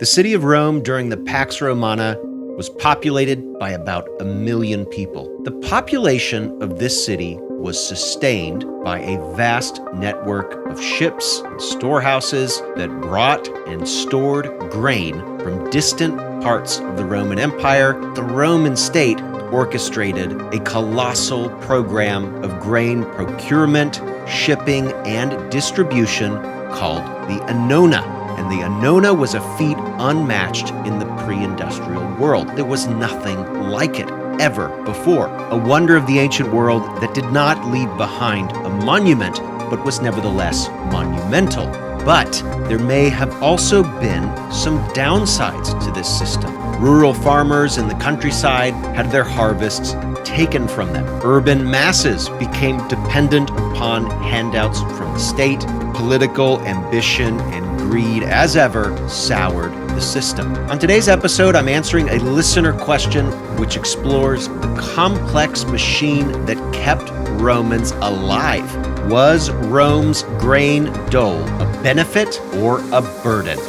The city of Rome during the Pax Romana was populated by about 1 million people. The population of this city was sustained by a vast network of ships and storehouses that brought and stored grain from distant parts of the Roman Empire. The Roman state orchestrated a colossal program of grain procurement, shipping, and distribution called the Annona. And the Annona was a feat unmatched in the pre-industrial world. There was nothing like it ever before. A wonder of the ancient world that did not leave behind a monument, but was nevertheless monumental. But there may have also been some downsides to this system. Rural farmers in the countryside had their harvests taken from them. Urban masses became dependent upon handouts from the state. Political ambition and greed, as ever, soured the system. On today's episode, I'm answering a listener question which explores the complex machine that kept Romans alive. Was Rome's grain dole a benefit or a burden?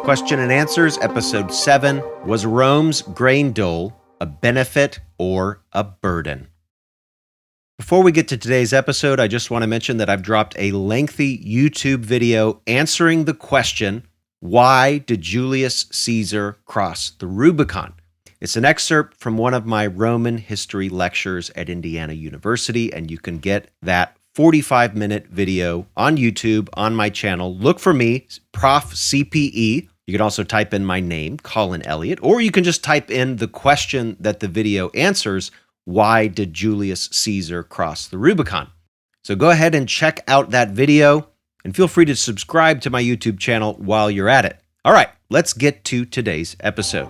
Question and Answers, Episode 7. Was Rome's grain dole a benefit or a burden? Before we get to today's episode, I just want to mention that I've dropped a lengthy YouTube video answering the question, why did Julius Caesar cross the Rubicon? It's an excerpt from one of my Roman history lectures at Indiana University, and you can get that 45-minute video on YouTube on my channel. Look for me, Prof. CPE. You can also type in my name, Colin Elliott, or you can just type in the question that the video answers, why did Julius Caesar cross the Rubicon? So go ahead and check out that video, and feel free to subscribe to my YouTube channel while you're at it. All right, let's get to today's episode.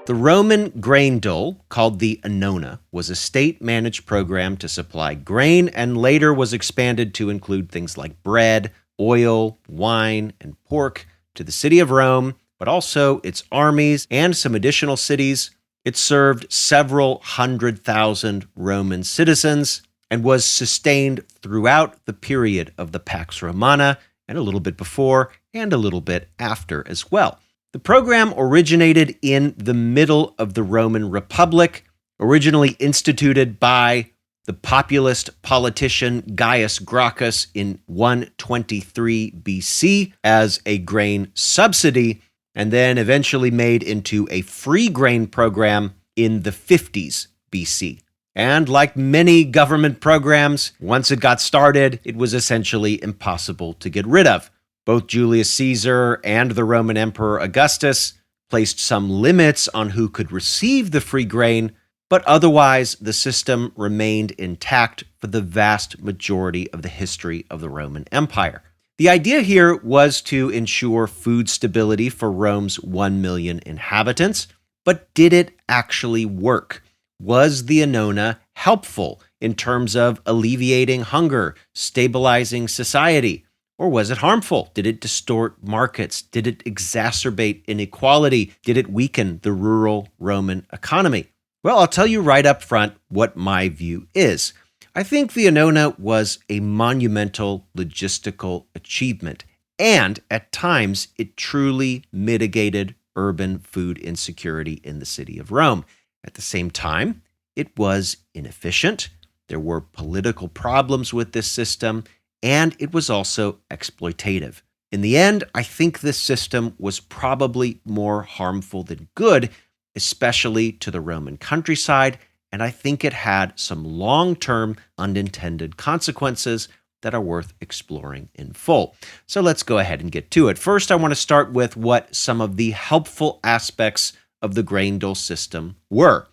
The Roman grain dole, called the Annona, was a state-managed program to supply grain and later was expanded to include things like bread, oil, wine, and pork to the city of Rome, but also its armies and some additional cities. It served several 100,000 Roman citizens and was sustained throughout the period of the Pax Romana and a little bit before and a little bit after as well. The program originated in the middle of the Roman Republic, originally instituted by the populist politician Gaius Gracchus in 123 BC as a grain subsidy, and then eventually made into a free grain program in the 50s BC. And like many government programs, once it got started, it was essentially impossible to get rid of. Both Julius Caesar and the Roman Emperor Augustus placed some limits on who could receive the free grain, but otherwise the system remained intact for the vast majority of the history of the Roman Empire. The idea here was to ensure food stability for Rome's 1 million inhabitants, but did it actually work? Was the Annona helpful in terms of alleviating hunger, stabilizing society? Or was it harmful? Did it distort markets? Did it exacerbate inequality? Did it weaken the rural Roman economy? Well, I'll tell you right up front what my view is. I think the Annona was a monumental logistical achievement, and at times it truly mitigated urban food insecurity in the city of Rome. At the same time, it was inefficient. There were political problems with this system, and it was also exploitative. In the end, I think this system was probably more harmful than good, especially to the Roman countryside, and I think it had some long-term unintended consequences that are worth exploring in full. So let's go ahead and get to it. First, I want to start with what some of the helpful aspects of the grain dole system were.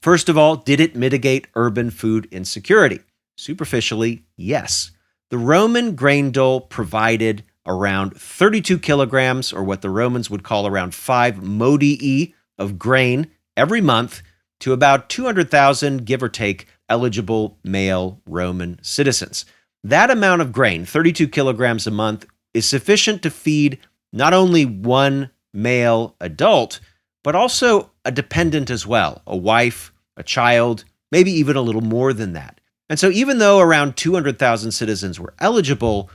First of all, did it mitigate urban food insecurity? Superficially, yes. The Roman grain dole provided around 32 kilograms, or what the Romans would call around 5 modii of grain every month to about 200,000, give or take, eligible male Roman citizens. That amount of grain, 32 kilograms a month, is sufficient to feed not only one male adult, but also a dependent as well, a wife, a child, maybe even a little more than that. And so even though around 200,000 citizens were eligible,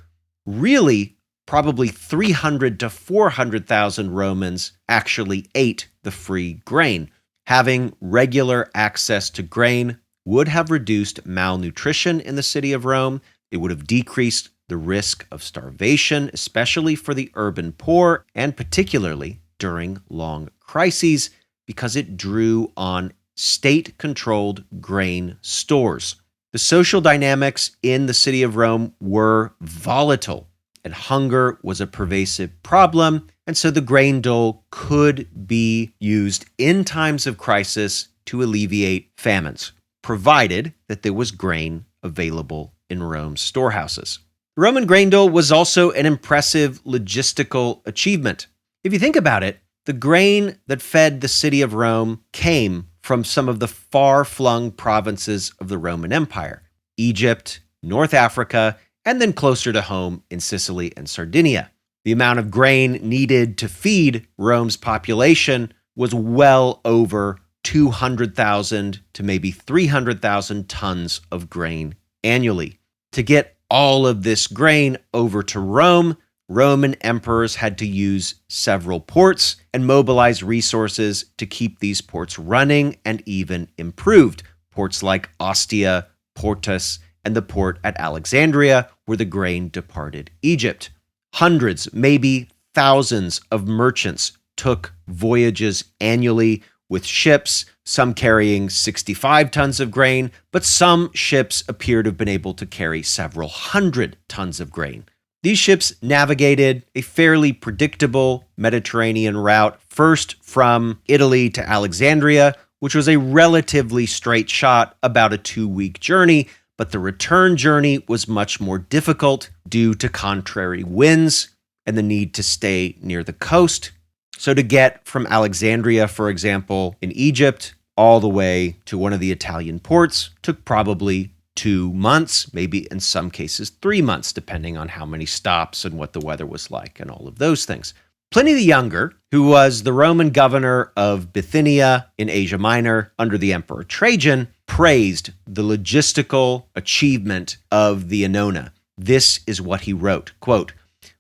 really probably 300 to 400,000 Romans actually ate the free grain. Having regular access to grain would have reduced malnutrition in the city of Rome. It would have decreased the risk of starvation, especially for the urban poor, and particularly during long crises, because it drew on state-controlled grain stores. The social dynamics in the city of Rome were volatile, and hunger was a pervasive problem, and so the grain dole could be used in times of crisis to alleviate famines, provided that there was grain available in Rome's storehouses. The Roman grain dole was also an impressive logistical achievement. If you think about it, the grain that fed the city of Rome came from some of the far-flung provinces of the Roman Empire, Egypt, North Africa, and then closer to home in Sicily and Sardinia. The amount of grain needed to feed Rome's population was well over 200,000 to maybe 300,000 tons of grain annually. To get all of this grain over to Rome, Roman emperors had to use several ports and mobilize resources to keep these ports running and even improved. Ports like Ostia, Portus, and the port at Alexandria, where the grain departed Egypt. Hundreds, maybe thousands of merchants took voyages annually with ships, some carrying 65 tons of grain, but some ships appear to have been able to carry several hundred tons of grain. These ships navigated a fairly predictable Mediterranean route, first from Italy to Alexandria, which was a relatively straight shot, about a 2-week journey, but the return journey was much more difficult due to contrary winds and the need to stay near the coast. So to get from Alexandria, for example, in Egypt, all the way to one of the Italian ports took probably 2 months, maybe in some cases 3 months, depending on how many stops and what the weather was like and all of those things. Pliny the Younger, who was the Roman governor of Bithynia in Asia Minor under the Emperor Trajan, praised the logistical achievement of the Annona. This is what he wrote, quote,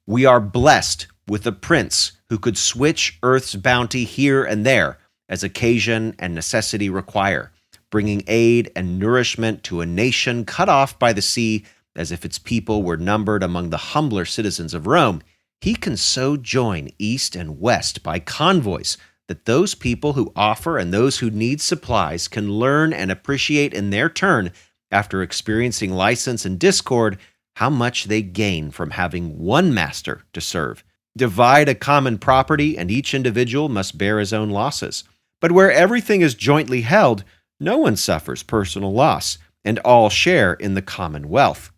"We are blessed with a prince who could switch earth's bounty here and there as occasion and necessity require, bringing aid and nourishment to a nation cut off by the sea as if its people were numbered among the humbler citizens of Rome. He can so join east and west by convoys that those people who offer and those who need supplies can learn and appreciate in their turn, after experiencing license and discord, how much they gain from having one master to serve. Divide a common property, and each individual must bear his own losses. But where everything is jointly held, no one suffers personal loss, and all share in the common wealth."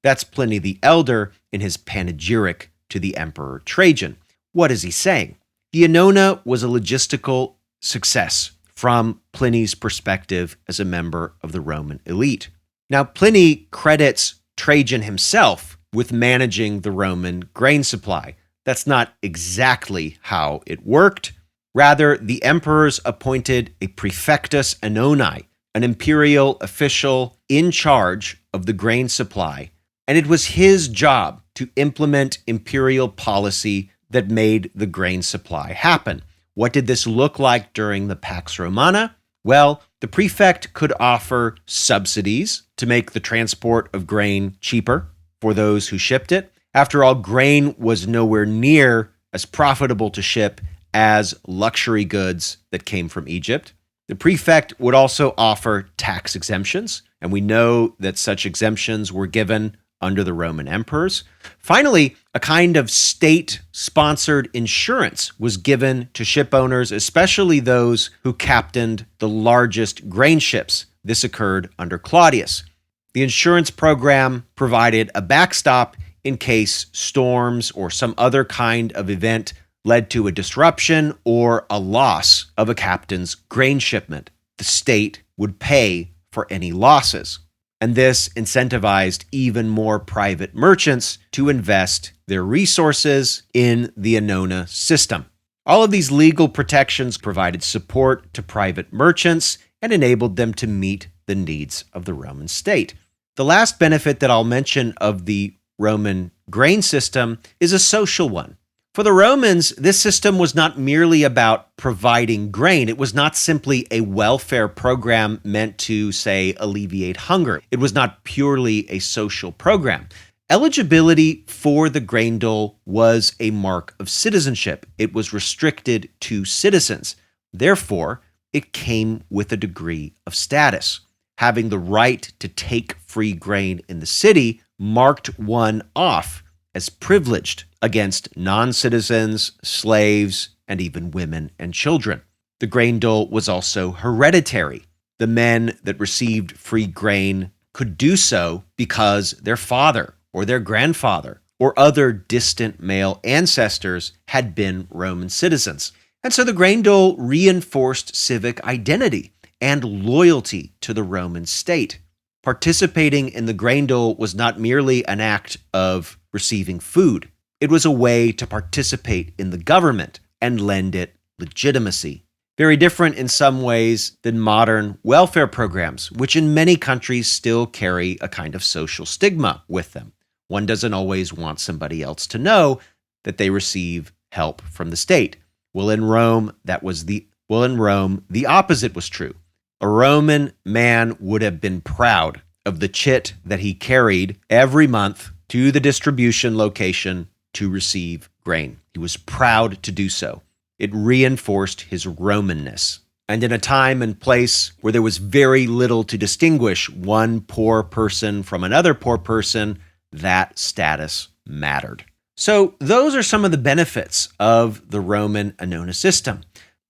That's Pliny the Elder in his panegyric to the Emperor Trajan. What is he saying? The Annona was a logistical success from Pliny's perspective as a member of the Roman elite. Now, Pliny credits Trajan himself with managing the Roman grain supply. That's not exactly how it worked. Rather, the emperors appointed a praefectus Annonae, an imperial official in charge of the grain supply, and it was his job to implement imperial policy that made the grain supply happen. What did this look like during the Pax Romana? Well, the prefect could offer subsidies to make the transport of grain cheaper for those who shipped it. After all, grain was nowhere near as profitable to ship as luxury goods that came from Egypt. The prefect would also offer tax exemptions, and we know that such exemptions were given under the Roman emperors. Finally, a kind of state-sponsored insurance was given to ship owners, especially those who captained the largest grain ships. This occurred under Claudius. The insurance program provided a backstop in case storms or some other kind of event led to a disruption or a loss of a captain's grain shipment. The state would pay for any losses. And this incentivized even more private merchants to invest their resources in the Annona system. All of these legal protections provided support to private merchants and enabled them to meet the needs of the Roman state. The last benefit that I'll mention of the Roman grain system is a social one. For the Romans, this system was not merely about providing grain. It was not simply a welfare program meant to, say, alleviate hunger. It was not purely a social program. Eligibility for the grain dole was a mark of citizenship. It was restricted to citizens. Therefore, it came with a degree of status. Having the right to take free grain in the city marked one off as privileged against non-citizens, slaves, and even women and children. The grain dole was also hereditary. The men that received free grain could do so because their father or their grandfather or other distant male ancestors had been Roman citizens. And so the grain dole reinforced civic identity and loyalty to the Roman state. Participating in the grain dole was not merely an act of receiving food. It was a way to participate in the government and lend it legitimacy. Very different in some ways than modern welfare programs, which in many countries still carry a kind of social stigma with them. One doesn't always want somebody else to know that they receive help from the state. In Rome, the opposite was true. A Roman man would have been proud of the chit that he carried every month to the distribution location to receive grain. He was proud to do so. It reinforced his Romanness. And in a time and place where there was very little to distinguish one poor person from another poor person, that status mattered. So those are some of the benefits of the Roman Annona system.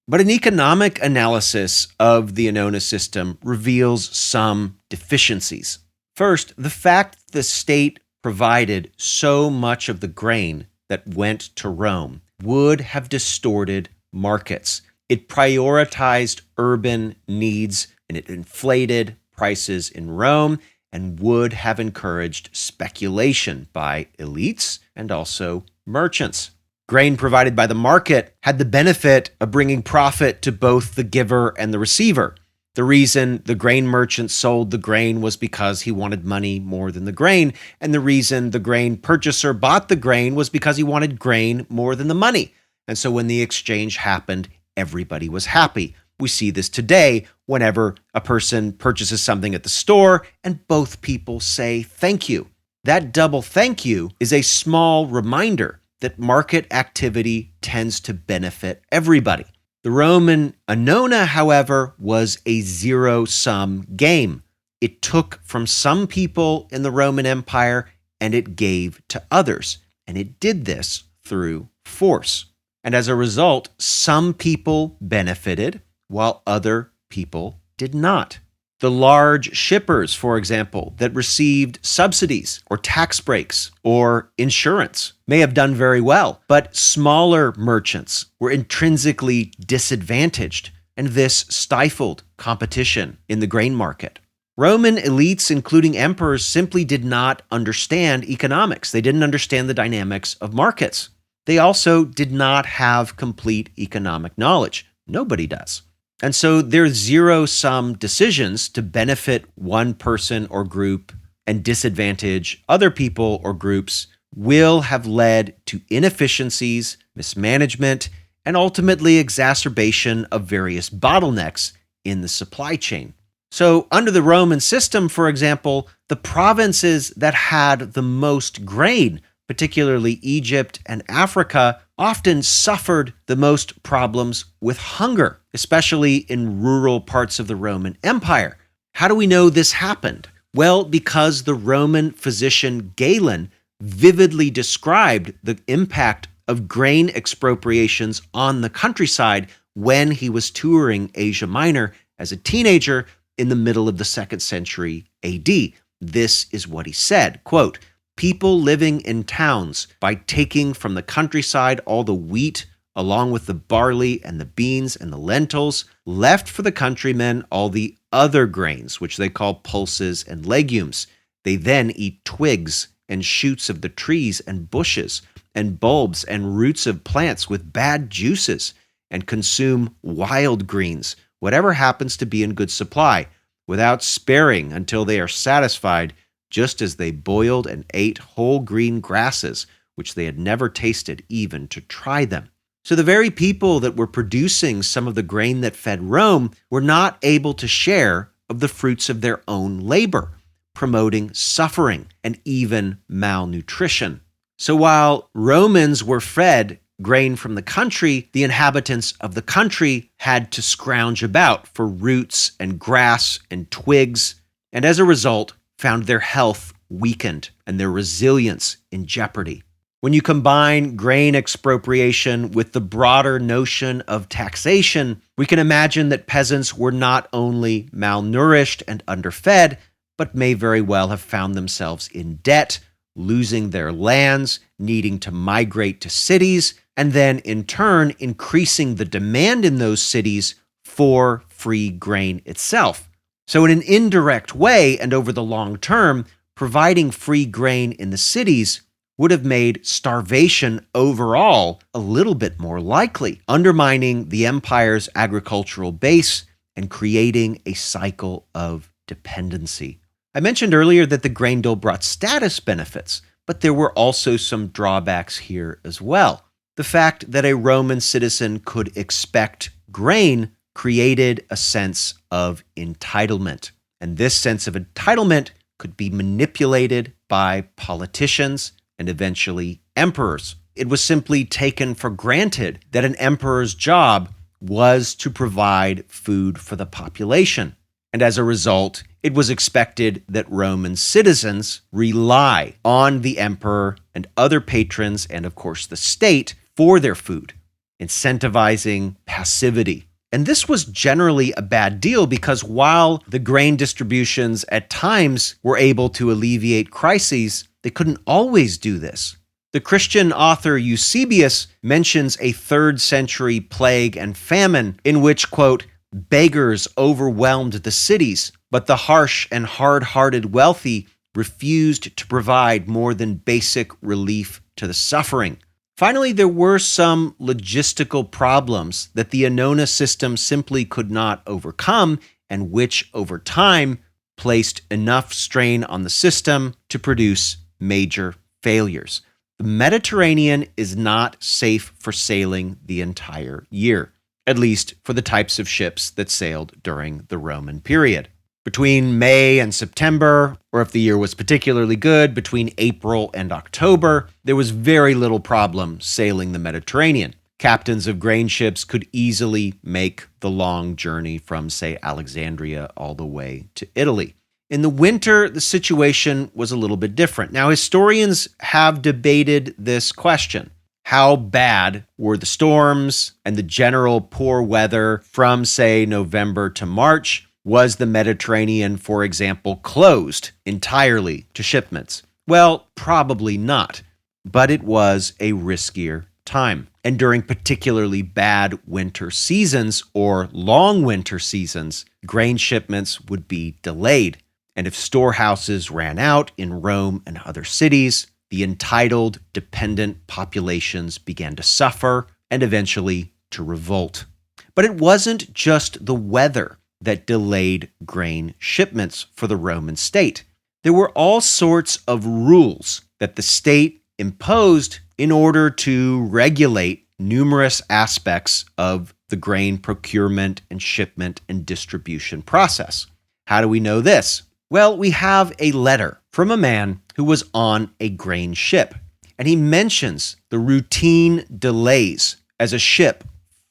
But an economic analysis of the Annona system reveals some deficiencies. First, the fact the state provided so much of the grain that went to Rome would have distorted markets. It prioritized urban needs and it inflated prices in Rome and would have encouraged speculation by elites and also merchants. Grain provided by the market had the benefit of bringing profit to both the giver and the receiver. The reason the grain merchant sold the grain was because he wanted money more than the grain, and the reason the grain purchaser bought the grain was because he wanted grain more than the money. And so when the exchange happened, everybody was happy. We see this today whenever a person purchases something at the store and both people say thank you. That double thank you is a small reminder that market activity tends to benefit everybody. The Roman Annona, however, was a zero-sum game. It took from some people in the Roman Empire and it gave to others. And it did this through force. And as a result, some people benefited while other people did not. The large shippers, for example, that received subsidies or tax breaks or insurance may have done very well, but smaller merchants were intrinsically disadvantaged, and this stifled competition in the grain market. Roman elites, including emperors, simply did not understand economics. They didn't understand the dynamics of markets. They also did not have complete economic knowledge. Nobody does. And so their zero-sum decisions to benefit one person or group and disadvantage other people or groups will have led to inefficiencies, mismanagement, and ultimately exacerbation of various bottlenecks in the supply chain. So under the Roman system, for example, the provinces that had the most grain, particularly Egypt and Africa, often suffered the most problems with hunger, especially in rural parts of the Roman Empire. How do we know this happened? Well, because the Roman physician Galen vividly described the impact of grain expropriations on the countryside when he was touring Asia Minor as a teenager in the middle of the 2nd century AD. This is what he said, quote, "People living in towns, by taking from the countryside all the wheat, along with the barley and the beans and the lentils, left for the countrymen all the other grains, which they call pulses and legumes. They then eat twigs and shoots of the trees and bushes and bulbs and roots of plants with bad juices, and consume wild greens, whatever happens to be in good supply, without sparing until they are satisfied, just as they boiled and ate whole green grasses, which they had never tasted even to try them. So the very people that were producing some of the grain that fed Rome were not able to share of the fruits of their own labor, promoting suffering and even malnutrition. So while Romans were fed grain from the country, the inhabitants of the country had to scrounge about for roots and grass and twigs, and as a result, found their health weakened and their resilience in jeopardy. When you combine grain expropriation with the broader notion of taxation, we can imagine that peasants were not only malnourished and underfed, but may very well have found themselves in debt, losing their lands, needing to migrate to cities, and then in turn increasing the demand in those cities for free grain itself. So in an indirect way and over the long term, providing free grain in the cities would have made starvation overall a little bit more likely, undermining the empire's agricultural base and creating a cycle of dependency. I mentioned earlier that the grain dole brought status benefits, but there were also some drawbacks here as well. The fact that a Roman citizen could expect grain created a sense of entitlement, and this sense of entitlement could be manipulated by politicians and eventually emperors. It was simply taken for granted that an emperor's job was to provide food for the population. And as a result, it was expected that Roman citizens rely on the emperor and other patrons, and of course the state, for their food, incentivizing passivity. And this was generally a bad deal because while the grain distributions at times were able to alleviate crises, they couldn't always do this. The Christian author Eusebius mentions a 3rd century plague and famine in which, quote, beggars overwhelmed the cities, but the harsh and hard-hearted wealthy refused to provide more than basic relief to the suffering. Finally, there were some logistical problems that the Annona system simply could not overcome, and which, over time, placed enough strain on the system to produce major failures. The Mediterranean is not safe for sailing the entire year, at least for the types of ships that sailed during the Roman period. Between May and September, or if the year was particularly good, between April and October, there was very little problem sailing the Mediterranean. Captains of grain ships could easily make the long journey from, say, Alexandria all the way to Italy. In the winter, the situation was a little bit different. Now, historians have debated this question. How bad were the storms and the general poor weather from, say, November to March? Was the Mediterranean, for example, closed entirely to shipments? Well, probably not, but it was a riskier time. And during particularly bad winter seasons or long winter seasons, grain shipments would be delayed. And if storehouses ran out in Rome and other cities, the entitled, dependent populations began to suffer and eventually to revolt. But it wasn't just the weather that delayed grain shipments for the Roman state. There were all sorts of rules that the state imposed in order to regulate numerous aspects of the grain procurement and shipment and distribution process. How do we know this? Well, we have a letter from a man who was on a grain ship, and he mentions the routine delays as a ship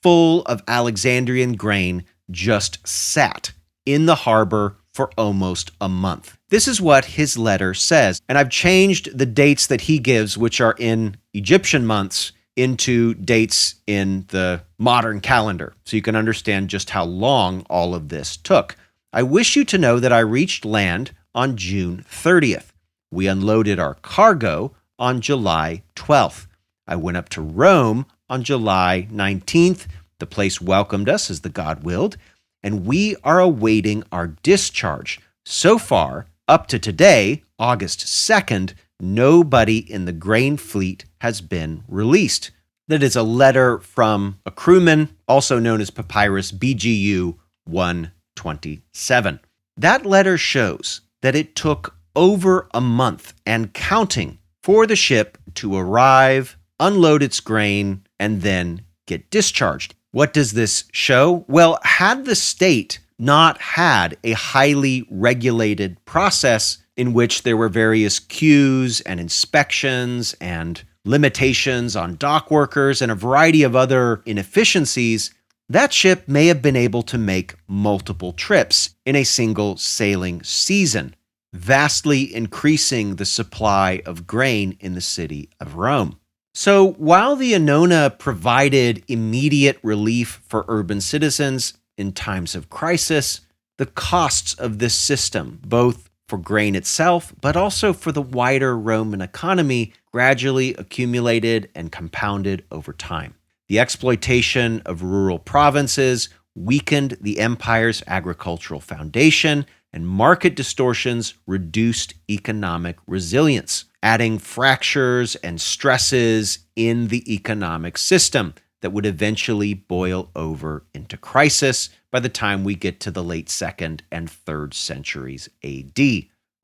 full of Alexandrian grain just sat in the harbor for almost a month. This is what his letter says, and I've changed the dates that he gives, which are in Egyptian months, into dates in the modern calendar, so you can understand just how long all of this took. I wish you to know that I reached land on June 30th. We unloaded our cargo on July 12th. I went up to Rome on July 19th. The place welcomed us as the god willed, and we are awaiting our discharge. So far, up to today, August 2nd, nobody in the grain fleet has been released. That is a letter from a crewman, also known as Papyrus BGU 127. That letter shows that it took over a month and counting for the ship to arrive, unload its grain, and then get discharged. What does this show? Well, had the state not had a highly regulated process in which there were various queues and inspections and limitations on dock workers and a variety of other inefficiencies, that ship may have been able to make multiple trips in a single sailing season, vastly increasing the supply of grain in the city of Rome. So while the Annona provided immediate relief for urban citizens in times of crisis, the costs of this system, both for grain itself, but also for the wider Roman economy, gradually accumulated and compounded over time. The exploitation of rural provinces weakened the empire's agricultural foundation, and market distortions reduced economic resilience, adding fractures and stresses in the economic system that would eventually boil over into crisis by the time we get to the late 2nd and 3rd centuries AD.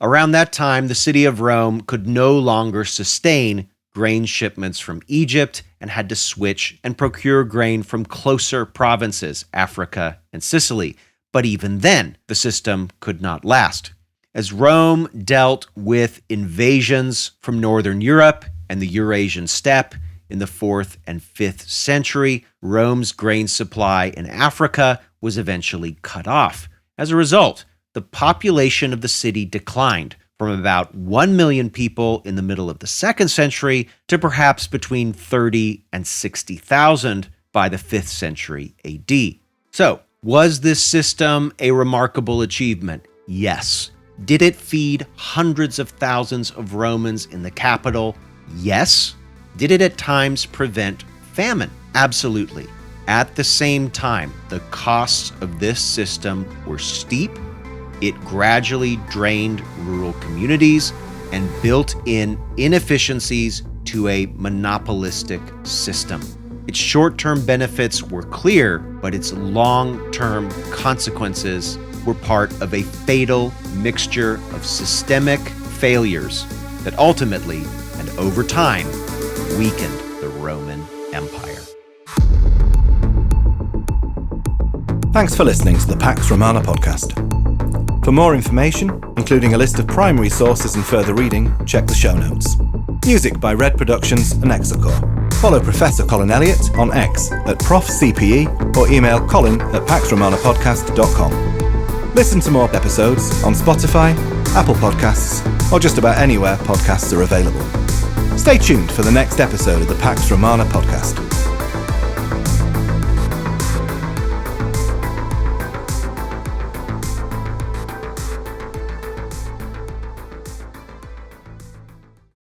Around that time, the city of Rome could no longer sustain grain shipments from Egypt and had to switch and procure grain from closer provinces, Africa and Sicily. But even then, the system could not last. As Rome dealt with invasions from Northern Europe and the Eurasian steppe in the 4th and 5th century, Rome's grain supply in Africa was eventually cut off. As a result, the population of the city declined from about 1 million people in the middle of the 2nd century to perhaps between 30 and 60,000 by the 5th century AD. So, was this system a remarkable achievement? Yes. Did it feed hundreds of thousands of Romans in the capital? Yes. Did it at times prevent famine? Absolutely. At the same time, the costs of this system were steep. It gradually drained rural communities and built in inefficiencies to a monopolistic system. Its short-term benefits were clear, but its long-term consequences were part of a fatal mixture of systemic failures that ultimately and over time weakened the Roman Empire. Thanks for listening to the Pax Romana podcast. For more information, including a list of primary sources and further reading, check the show notes. Music by Red Productions and Exocor. Follow Professor Colin Elliott on X at ProfCPE or email colin@paxromanapodcast.com. Listen to more episodes on Spotify, Apple Podcasts, or just about anywhere podcasts are available. Stay tuned for the next episode of the Pax Romana podcast.